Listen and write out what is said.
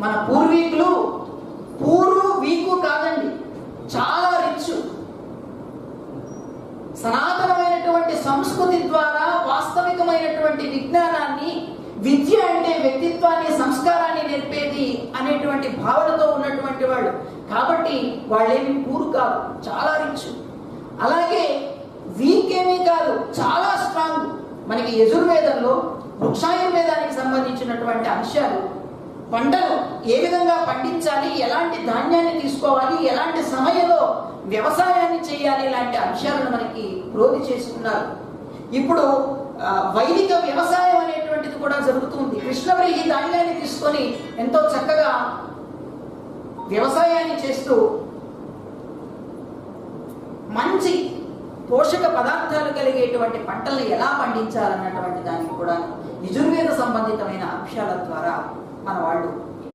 మన పూర్వీకులు పూరు వీకు కాదండి, చాలా రిచ్. సనాతనమైనటువంటి సంస్కృతి ద్వారా వాస్తవికమైనటువంటి విజ్ఞానాన్ని, విద్య అంటే వ్యక్తిత్వాన్ని, సంస్కారాన్ని నేర్పేది అనేటువంటి భావనతో ఉన్నటువంటి వాళ్ళు. కాబట్టి వాళ్ళేమి పూరు కాదు, చాలా రిచ్. అలాగే వీక్ ఏమీ కాదు, చాలా స్ట్రాంగ్. మనకి యజుర్వేదంలో వృక్షాయుర్వేదానికి సంబంధించినటువంటి అంశాలు, పంటలు ఏ విధంగా పండించాలి, ఎలాంటి ధాన్యాన్ని తీసుకోవాలి, ఎలాంటి సమయంలో వ్యవసాయాన్ని చేయాలి, ఇలాంటి అంశాలను మనకి ప్రోధి చేసుకున్నారు. ఇప్పుడు వైదిక వ్యవసాయం అనేటువంటిది కూడా జరుగుతుంది. కృష్ణవ్రీహి ధాన్యాన్ని తీసుకొని ఎంతో చక్కగా వ్యవసాయాన్ని చేస్తూ మంచి పోషక పదార్థాలు కలిగేటువంటి పంటలను ఎలా పండించాలన్నటువంటి దానికి కూడా యజుర్వేద సంబంధితమైన అంశాల ద్వారా మన వాళ్ళు